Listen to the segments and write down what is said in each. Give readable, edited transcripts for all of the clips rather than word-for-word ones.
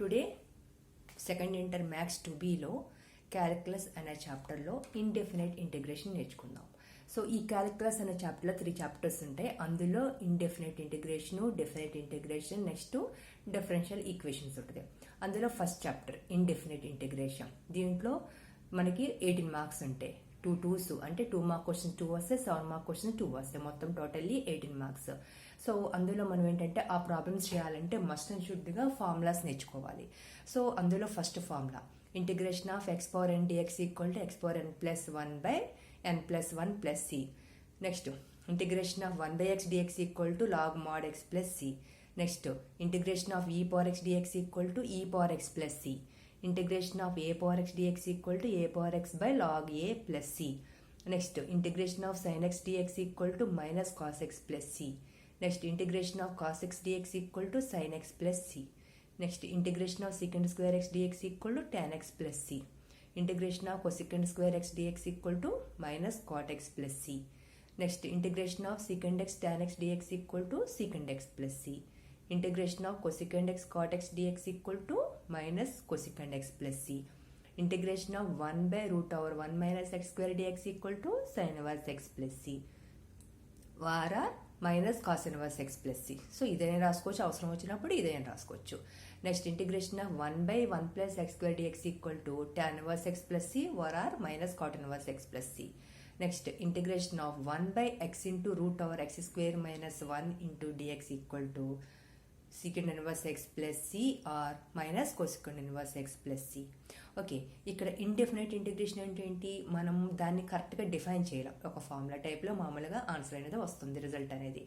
Today second inter maths 2Bలో calculus అనే చాప్టర్లో ఇండెఫినైట్ ఇంటిగ్రేషన్ నేర్చుకుందాం. సో ఈ క్యాలిక్యులస్ అనే చాప్టర్లో 3 చాప్టర్స్ ఉంటాయి. అందులో indefinite integration, definite integration, next differential equations ఉంటుంది. అందులో ఫస్ట్ చాప్టర్ ఇండెఫినైట్ ఇంటిగ్రేషన్. దీంట్లో మనకి 18 మార్క్స్ ఉంటాయి. 2 2s అంటే 2 మార్క్ క్వశ్చన్స్ 2 వస్తాయి, 7 మార్క్ క్వశ్చన్స్ 2 వస్తాయి, మొత్తం టోటల్లీ 18 మార్క్స్. సో అందులో మనం ఏంటంటే ఆ ప్రాబ్లమ్స్ చేయాలంటే మస్ట్ అండ్ షుడ్గా ఫార్ములాస్ నేర్చుకోవాలి. సో అందులో first formula integration of x power n dx equal to x power n plus 1 by n plus 1 plus c. Next integration of 1 by x dx equal to log mod x plus c. Next integration of e power x dx equal to e power x plus c. Integration of a power x dx equal to a power x by log a plus c. Next integration of sin x dx equal to minus cos x plus c. Next integration of cos x dx equal to sin x plus c. Next integration of secant square x dx equal to tan x plus c. Integration of cosecant square x dx equal to minus cot x plus c. Next integration of secant x tan x dx equal to secant x plus c. Integration of cosecant x cot x dx equal to minus cosecant x plus c. Integration of 1 by root over 1 minus x square dx equal to sin inverse x plus c. Or minus cos inverse x plus c. So ఇదైనా రాసుకోవచ్చు, అవసరం వచ్చినప్పుడు ఇదైనా రాసుకోవచ్చు. Next integration of 1 by 1 plus x square dx equal to tan inverse x plus c or minus cot inverse x plus c. Next integration of 1 by x into root over x square minus 1 into dx equal to secant inverse x plus c or minus cosecant inverse x plus c. Okay, ఇక్కడ indefinite integration ఏంటి, మనం దాన్ని కరెక్ట్గా define చేయాలి. ఒక formula టైప్లో మామూలుగా answer అనేది వస్తుంది, రిజల్ట్ అనేది.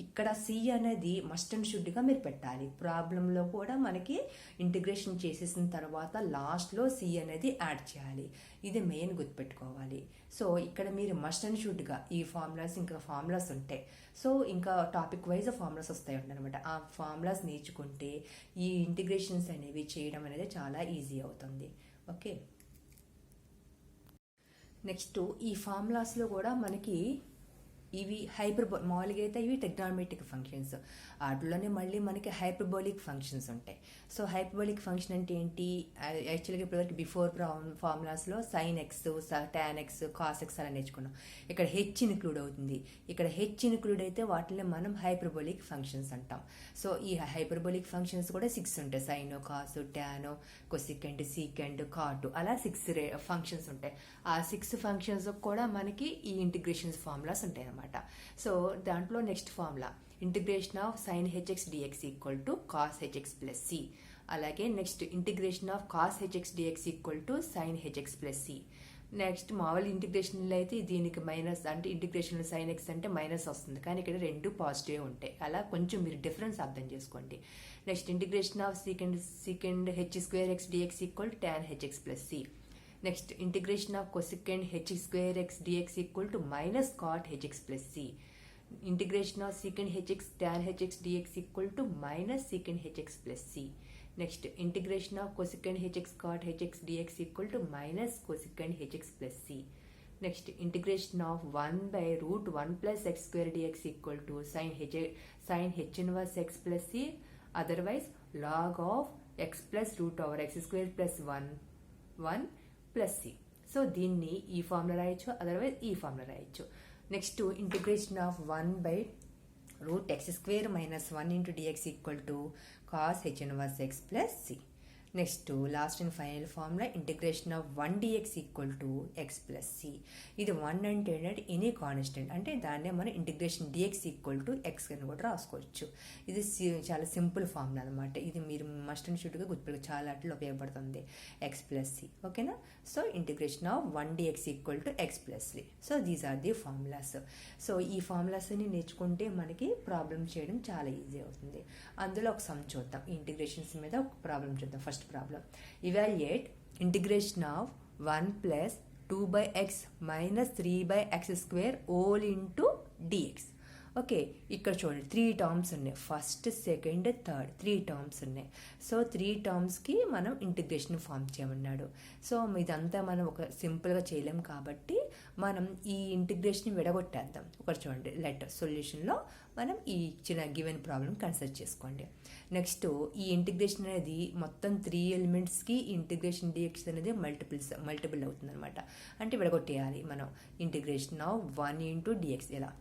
ఇక్కడ c అనేది మస్ట్ అండ్ షుడ్గా మీరు పెట్టాలి. ప్రాబ్లంలో కూడా మనకి ఇంటిగ్రేషన్ చేసేసిన తర్వాత లాస్ట్లో c అనేది యాడ్ చేయాలి. ఇది మెయిన్ గుర్తుపెట్టుకోవాలి. సో ఇక్కడ మీరు మస్ట్ అండ్ షుడ్గా ఈ ఫార్ములాస్, ఇంకా ఫార్ములాస్ ఉంటాయి. సో ఇంకా టాపిక్ వైజ్ ఫార్ములాస్ వస్తాయి అనమాట. ఆ ఫార్ములాస్ నేర్చుకుంటే ఈ ఇంటిగ్రేషన్స్ అనేవి చేయడం అనేది చాలా ఈజీ అవుతుంది. ఓకే, నెక్స్ట్ ఈ ఫార్ములాస్లో కూడా మనకి ఇవి మామూలుగా అయితే ఇవి టెగ్నామెట్రిక్ ఫంక్షన్స్, వాటిలోనే మళ్ళీ మనకి హైపర్బోలిక్ ఫంక్షన్స్ ఉంటాయి. సో హైపర్బోలిక్ ఫంక్షన్ అంటే ఏంటి, యాక్చువల్గా ఇప్పటివరకు బిఫోర్ ఫార్ములాస్లో sine x, tan x, cos x అలా నేర్చుకున్నాం. ఇక్కడ హెచ్ ఇన్క్లూడ్ అవుతుంది. ఇక్కడ హెచ్ ఇన్క్లూడ్ అయితే వాటిని మనం హైపర్బోలిక్ ఫంక్షన్స్ అంటాం. సో ఈ హైపర్బోలిక్ ఫంక్షన్స్ కూడా 6 ఉంటాయి. సైన్, కాసు, టాను, కొసికెంట్, సీకెంట్, కాటు, అలా 6 ఫంక్షన్స్ ఉంటాయి. ఆ 6 ఫంక్షన్స్ కూడా మనకి ఈ ఇంటిగ్రేషన్స్ ఫార్ములాస్ ఉంటాయి అన్నమాట. సో దాంట్లో next formula integration of sine h x d x equal to cos h x plus c. అలాగే next integration of cos h x d x equal to sine h x plus c. Next మామూలు ఇంటిగ్రేషన్లో అయితే దీనికి మైనస్, అంటే ఇంటిగ్రేషన్ సైన్ ఎక్స్ అంటే minus వస్తుంది, కానీ ఇక్కడ 2 పాజిటివ్ ఉంటాయి. అలా కొంచెం మీరు డిఫరెన్స్ అర్థం చేసుకోండి. Next integration of secant h square x d x equal to tan h x plus c. Next integration of cosecant h square x dx equal to minus cot hx plus c. Integration of secant hx tan hx dx equal to minus secant hx plus c. Next integration of cosecant hx cot hx dx equal to minus cosecant hx plus c. Next integration of 1 by root 1 plus x square dx equal to sin h inverse x plus c, otherwise log of x plus root over x square plus 1 plus c. So దీన్ని ఈ formula రాయొచ్చు, otherwise ఈ formula రాయొచ్చు. Next integration of 1 by root x square minus 1 into d x equal to cos h inverse x plus c. Next last and final formula integration of 1 dx equal to x plus c. ఇది 1 అంటే any constant, అంటే దాన్నే మనం integration dx equal to X అని కూడా రాసుకోవచ్చు. ఇది చాలా సింపుల్ ఫార్ములా అనమాట. ఇది మీరు మస్ట్ అండ్ షుడ్గా గుర్తుపెట్టు, చాలా అట్లా ఉపయోగపడుతుంది. ఎక్స్ ప్లస్ సి, ఓకేనా. So integration of 1 dx equal to x plus c. So these are the formulas. So ఈ ఫార్ములాస్ని నేర్చుకుంటే మనకి ప్రాబ్లం చేయడం చాలా ఈజీ అవుతుంది. అందులో ఒక సమ్ చూద్దాం, ఈ ఇంటిగ్రేషన్స్ మీద ఒక ప్రాబ్లం చూద్దాం. First problem, evaluate integration of 1 plus 2 by x minus 3 by x square all into dx. Okay, ఇక్కడ చూడండి 3 టర్మ్స్ ఉన్నాయి, ఫస్ట్ సెకండ్ థర్డ్ 3 టర్మ్స్ ఉన్నాయి. సో 3 టర్మ్స్కి మనం ఇంటిగ్రేషన్ ఫామ్ చేయమన్నాడు. సో ఇదంతా మనం ఒక సింపుల్గా చేయలేం కాబట్టి మనం ఈ ఇంటిగ్రేషన్ విడగొట్టేద్దాం. ఒకటి చూడండి, లెటర్ సొల్యూషన్లో మనం ఈ ఇచ్చిన గివెన్ ప్రాబ్లం కన్సిడర్ చేసుకోండి. నెక్స్ట్ ఈ ఇంటిగ్రేషన్ అనేది మొత్తం 3 ఎలిమెంట్స్కి ఇంటిగ్రేషన్ డిఎక్స్ అనేది మల్టిపుల్ అవుతుంది అనమాట. అంటే విడగొట్టేయాలి మనం. ఇంటిగ్రేషన్ ఆఫ్ 1 ఇంటూ డిఎక్స్ ఇలా.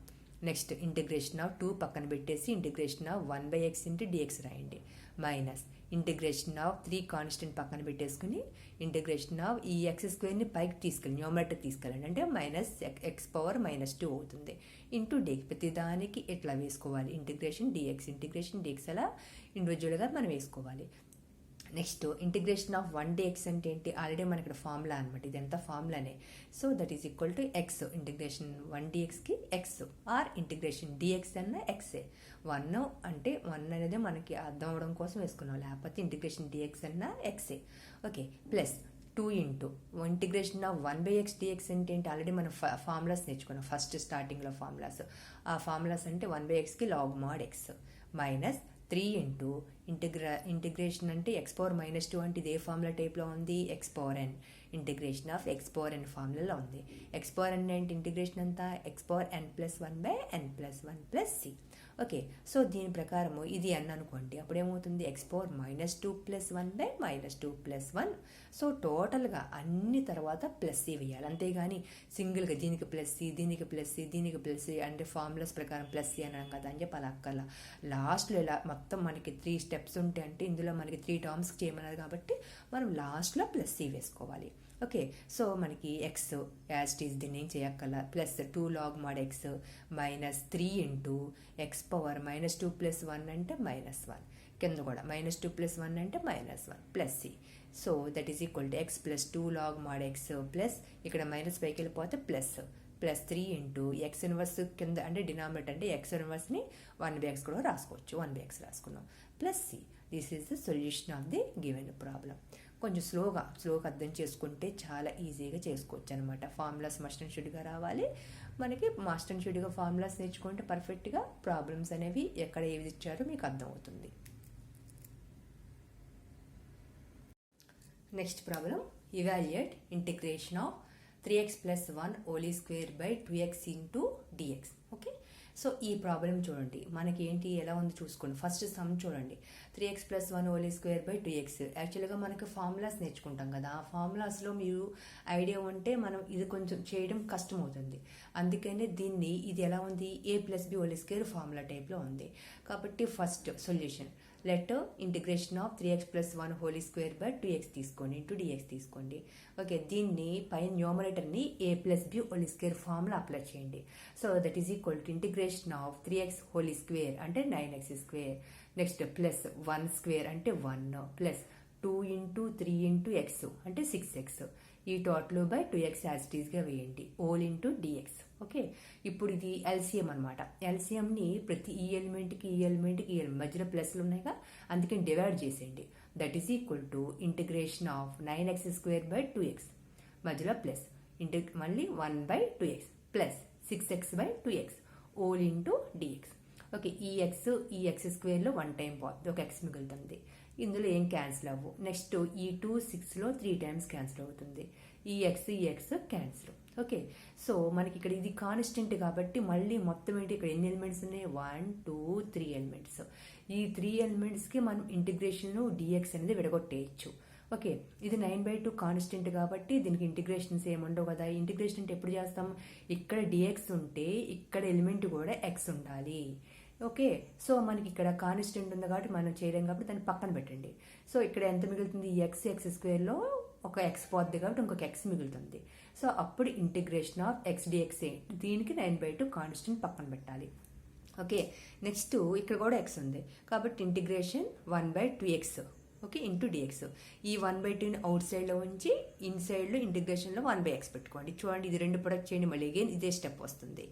నెక్స్ట్ ఇంటిగ్రేషన్ ఆఫ్ 2 పక్కన పెట్టేసి integration of 1/x into d x రాయండి. మైనస్ ఇంటిగ్రేషన్ ఆఫ్ 3 కాన్స్టెంట్ పక్కన పెట్టేసుకుని ఇంటిగ్రేషన్ ఆఫ్ ఈ x² పైకి తీసుకెళ్ళి న్యూమరేటర్ తీసుకెళ్ళండి, అంటే మైనస్ x⁻−2 అవుతుంది. ఇంటూ డిఎక్స్ ప్రతిదానికి ఎట్లా వేసుకోవాలి, ఇంటిగ్రేషన్ డిఎక్స్ అలా ఇండివిజువల్గా మనం వేసుకోవాలి. నెక్స్ట్ ఇంటిగ్రేషన్ ఆఫ్ 1dx అంటే ఏంటి, ఆల్రెడీ మనకి ఇక్కడ ఫార్ములా అనమాట, ఇదంతా ఫార్ములానే. So that is equal to x, integration 1dxకి ఎక్స్, ఆర్ ఇంటిగ్రేషన్ డిఎక్స్ అన్న ఎక్సే. 1 అంటే 1 అనేది మనకి అర్థం అవడం కోసం వేసుకున్నాం, లేకపోతే ఇంటిగ్రేషన్ డిఎక్స్ అన్న ఎక్సే. Okay, plus 2 into integration of 1/x dx అంటే ఏంటి, ఆల్రెడీ మనం ఫార్ములాస్ నేర్చుకున్నాం ఫస్ట్ స్టార్టింగ్లో ఫార్ములాస్. ఆ ఫార్ములాస్ అంటే 1/xకి log mod x minus 3 into integration అంటే x⁻−2 అంటే ఇదే ఫార్ములా టైప్లో ఉంది, x⁻n ఇంటిగ్రేషన్ ఆఫ్ x⁻n ఫార్ములాలో ఉంది. x⁻n అంటే ఇంటిగ్రేషన్ అంతా x⁻n+1/n+1+c. ఓకే, సో దీని ప్రకారము ఇది n అనుకోండి, అప్పుడు ఏమవుతుంది x⁻−2+1/−2+1. సో టోటల్గా అన్ని తర్వాత ప్లస్ సి వేయాలి, అంతేగాని సింగిల్గా దీనికి ప్లస్ సి, దీనికి ప్లస్ సి, దీనికి ప్లస్ సి అంటే ఫార్ములాస్ ప్రకారం ప్లస్ సి అన్నాం కదా అని చెప్పి అలా అక్కర్లా. లాస్ట్లో ఇలా మొత్తం మనకి 3 స్టెప్స్ ఉంటాయి, అంటే ఇందులో మనకి 3 టర్మ్స్ చేయమన్నారు కాబట్టి మనం లాస్ట్లో ప్లస్ సి వేసుకోవాలి. ఓకే, సో మనకి ఎక్స్ యాజ్ ఇట్ ఈస్ దీన్ని ఏం చేయక్కల, ప్లస్ 2 log mod x minus 3 into x⁻−2+1 అంటే -1, కింద కూడా -2+1 అంటే -1 plus c. So that is equal to x plus 2 log mod x plus ఇక్కడ మైనస్ పైకి వెళ్ళిపోతే ప్లస్ 3 ఇంటూ ఎక్స్ ఇన్వర్స్ కింద అంటే డినామినేటర్ అంటే ఎక్స్ ఇన్వర్స్ని 1/x కూడా రాసుకోవచ్చు, 1/x రాసుకున్నాం plus C. This is the solution of the given problem. కొంచెం స్లోగా అర్థం చేసుకుంటే చాలా ఈజీగా చేసుకోవచ్చు అనమాట. ఫార్ములాస్ మస్ట్ అండ్ షుడ్గా రావాలి మనకి. మస్ట్ అండ్ షుడ్గా ఫార్ములాస్ నేర్చుకుంటే పర్ఫెక్ట్గా ప్రాబ్లమ్స్ అనేవి ఎక్కడ ఏవి ఇచ్చారో మీకు అర్థమవుతుంది. Next problem, evaluate integration of 3x+1² 2x into d x. Okay, so ఈ ప్రాబ్లం చూడండి మనకి ఏంటి ఎలా ఉంది చూసుకోండి. ఫస్ట్ సమ్ చూడండి, 3x+1² 2x. యాక్చువల్గా మనకి ఫార్ములాస్ నేర్చుకుంటాం కదా, ఆ ఫార్ములాస్లో మీరు ఐడియా ఉంటే మనం ఇది కొంచెం చేయడం కష్టం అవుతుంది. అందుకనే దీన్ని ఇది ఎలా ఉంది, a+b² ఫార్ములా టైప్లో ఉంది. కాబట్టి first solution let integration of 3x+1² 2x తీసుకోండి ఇంటూ డిఎక్స్ తీసుకోండి. ఓకే, దీన్ని పైన న్యూమరేటర్ని a+b² ఫార్ములా అప్లై చేయండి. So that is equal to integration of 3x² అంటే 9x², నెక్స్ట్ ప్లస్ 1² అంటే 1, ప్లస్ 2 ఇంటూ 3 ఇంటూ ఎక్స్ అంటే 6x. ఈ total by 2x as it ఈస్గా వేయండి, ఓల్ ఇంటూ డిఎక్స్. ఓకే, ఇప్పుడు ఇది ఎల్సిఎం అనమాట. ఎల్సిఎంని ప్రతి ఈ ఎలిమెంట్కి మధ్యలో ప్లస్లు ఉన్నాయిగా, అందుకని డివైడ్ చేసేయండి. That is equal to integration of 9x² 2x మధ్యలో ప్లస్ మళ్ళీ 1/2x plus 6x/2x whole into d x. Okay, ఈ x² 1 టైం పోతుంది, ఒక ఎక్స్ మిగులుతుంది, ఇందులో ఏం క్యాన్సిల్ అవ్వు. నెక్స్ట్ ఈ 2 6లో 3 టైమ్స్ క్యాన్సిల్ అవుతుంది, ఈ x క్యాన్సిల్. ఓకే, సో మనకి ఇక్కడ ఇది కాన్స్టెంట్ కాబట్టి మళ్ళీ మొత్తం ఏంటి ఇక్కడ ఎన్ని ఎలిమెంట్స్ ఉన్నాయి, 1 2 3 ఎలిమెంట్స్. ఈ 3 ఎలిమెంట్స్కి మనం ఇంటిగ్రేషన్ డిఎక్స్ అనేది విడగొట్టేయచ్చు. ఓకే, ఇది 9/2 కాన్స్టెంట్ కాబట్టి దీనికి ఇంటిగ్రేషన్స్ ఏముండవు కదా. ఇంటిగ్రేషన్ అంటే ఎప్పుడు చేస్తాం, ఇక్కడ డిఎక్స్ ఉంటే ఇక్కడ ఎలిమెంట్ కూడా ఎక్స్ ఉండాలి. ఓకే, సో మనకి ఇక్కడ కాన్స్టెంట్ ఉంది కాబట్టి మనం చేయలేం కాబట్టి దాన్ని పక్కన పెట్టండి. సో ఇక్కడ ఎంత మిగులుతుంది, x² ఒక ఎక్స్ పోద్ది కాబట్టి ఇంకొక ఎక్స్ మిగులుతుంది. సో అప్పుడు ఇంటిగ్రేషన్ ఆఫ్ x dx దీనికి 9/2 కాన్స్టెంట్ పక్కన పెట్టాలి. ఓకే, నెక్స్ట్ ఇక్కడ కూడా ఎక్స్ ఉంది కాబట్టి integration 1/2x okay into dx. ఈ 1/2ని అవుట్ సైడ్లో ఉంచి ఇన్సైడ్లో ఇంటిగ్రేషన్లో 1/x పెట్టుకోండి. చూడండి ఇది రెండు ప్రొడక్ట్ చేయండి, మళ్ళీ అగైన్ ఇదే స్టెప్ వస్తుంది.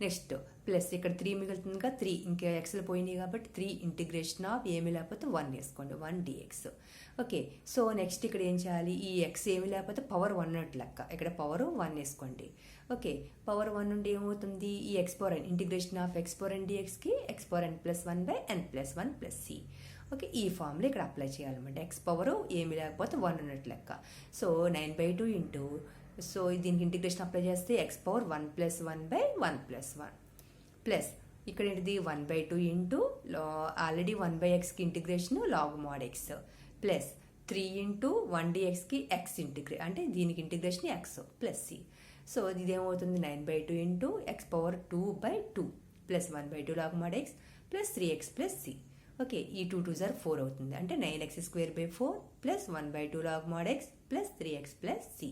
నెక్స్ట్ ప్లస్ ఇక్కడ 3 మిగులుతుందిగా, 3 ఇంకా ఎక్స్లు పోయినాయి కాబట్టి 3 ఇంటిగ్రేషన్ ఆఫ్ ఏమీ లేకపోతే 1 వేసుకోండి, 1 dx. ఓకే సో నెక్స్ట్ ఇక్కడ ఏం చేయాలి, ఈ ఎక్స్ ఏమి లేకపోతే పవర్ 1 ఉన్నట్టు లెక్క, ఇక్కడ పవర్ 1 వేసుకోండి. ఓకే పవర్ 1 నుండి ఏమవుతుంది, ఈ x power n integration of x power n dxకి x power n plus 1/n+1+c. Okay ఈ ఫార్ములా ఇక్కడ అప్లై చేయాలన్నమాట. ఎక్స్ పవర్ ఏమి లేకపోతే 1 ఉన్నట్టు లెక్క. సో 9/2 ఇంటూ, సో దీనికి ఇంటిగ్రేషన్ అప్లై చేస్తే ఎక్స్ పవర్ 1+1/1+1 ప్లస్ ఇక్కడ ఏంటిది 1/2 ఇంటూ ఆల్రెడీ 1/xకి integration log mod x plus 3 into 1 dxకి ఎక్స్ అంటే దీనికి integration x plus c. So ఇది ఏమవుతుంది 9/2 into X power 2/2 plus 1/2 log mod x plus 3x plus c. Okay ఈ 2 2s are 4 అవుతుంది, అంటే 9x²/4 plus 1/2 log mod x plus 3x plus c.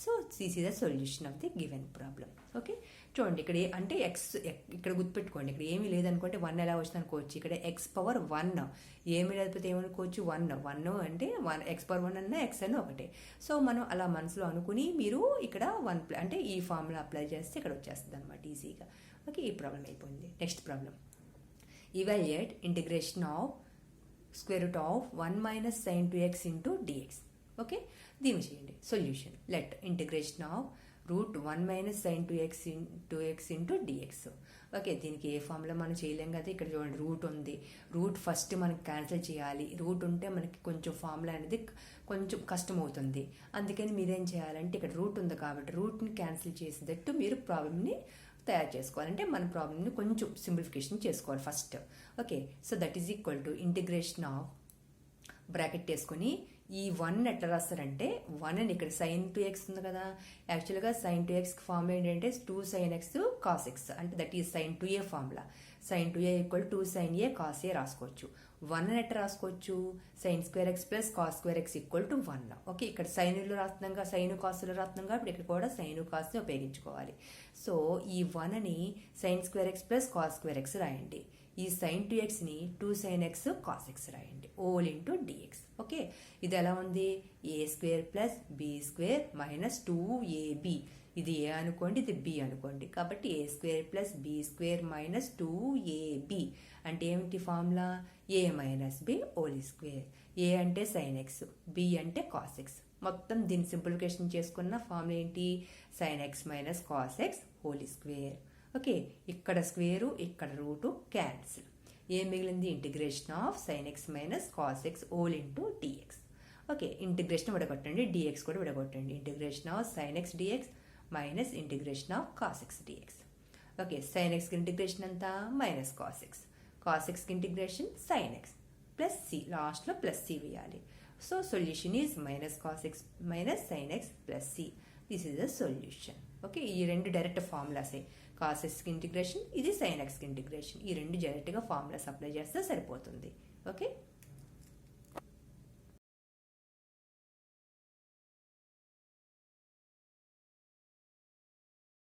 So this is the solution of the given problem. Okay చూడండి ఇక్కడ అంటే X ఇక్కడ గుర్తుపెట్టుకోండి, ఇక్కడ ఏమీ లేదనుకుంటే 1 ఎలా వచ్చింది అనుకోవచ్చు. ఇక్కడ ఎక్స్ పవర్ 1 ఏమీ లేకపోతే ఏమనుకోవచ్చు 1 అంటే 1 ఎక్స్ పవర్ 1 అన్న ఎక్స్ అన్న ఒకటే. సో మనం అలా మనసులో అనుకుని మీరు ఇక్కడ 1 అంటే ఈ ఫార్ములా అప్లై చేస్తే ఇక్కడ వచ్చేస్తుంది అనమాట ఈజీగా. ఓకే ఈ ప్రాబ్లం అయిపోయింది. Next problem, evaluate integration of square root of 1 - sin 2x into dx. Okay దీన్ని చేయండి. Solution let integration of root 1 - sin 2x into dx. Okay దీనికి ఏ ఫార్ములా మనం చేయలేం కదా, ఇక్కడ చూడండి రూట్ ఉంది, రూట్ ఫస్ట్ మనకి క్యాన్సిల్ చేయాలి. రూట్ ఉంటే మనకి కొంచెం ఫార్ములా అనేది కొంచెం కష్టం అవుతుంది. అందుకని మీరేం చేయాలంటే ఇక్కడ రూట్ ఉంది కాబట్టి రూట్ని క్యాన్సిల్ చేసేటట్టు మీరు ప్రాబ్లమ్ని తయారు చేసుకోవాలంటే మన ప్రాబ్లమ్ని కొంచెం సింప్లిఫికేషన్ చేసుకోవాలి first. Okay so that is equal to integration of bracket వేసుకొని ఈ 1 ఎట్లా రాస్తారంటే 1 అని ఇక్కడ sin 2x ఉంది కదా, యాక్చువల్గా sin 2x ఫార్ములా ఏంటంటే 2 sin x cos x, అంటే that is sin 2a formula. sin 2a equal 2 sin a cos a రాసుకోవచ్చు. 1 ఎట్లా రాసుకోవచ్చు, sin² x plus cos² x equal to 1. Okay ఇక్కడ సైన్లో రాస్తున్నాం కదా, సైన్ కాస్లో రాస్తున్నాం కాబట్టి ఇక్కడ కూడా సైన్ కాస్ని ఉపయోగించుకోవాలి. సో ఈ 1ని sin² x plus cos² x రాయండి. ఈ sin 2xని 2 sin x cos x రాయండి, ఓల్ ఇంటూ dx. ఓకే ఇది ఎలా ఉంది, a² plus b² minus 2ab. ఇది ఏ అనుకోండి, ఇది బి అనుకోండి, కాబట్టి a² plus b² minus 2ab అంటే ఏమిటి formula, a minus b whole square. A అంటే sin x, b అంటే cos x. మొత్తం దీన్ని సింప్లిఫికేషన్ చేసుకున్న ఫార్ములా ఏంటి, sin x minus cos x whole square. Okay ఇక్కడ స్క్వేరు ఇక్కడ రూటు క్యాన్సిల్. ఏం మిగిలింది, integration of sin x minus cos x whole into dx. Okay integration విడగొట్టండి, dx కూడా విడగొట్టండి. Integration of sin x dx minus integration of cos x dx. Okay sin x కి integration అంతా minus cos x, cos x కి integration sin x plus c, లాస్ట్లో plus c వేయాలి. So solution is minus cos x minus sin x plus C. This is the solution. Okay ఈ రెండు direct ఫార్ములాసే, cos x కి integration, ఇది sin x కి integration. ఈ రెండు డైరెక్ట్గా ఫార్ములాస్ అప్లై చేస్తే సరిపోతుంది. ఓకే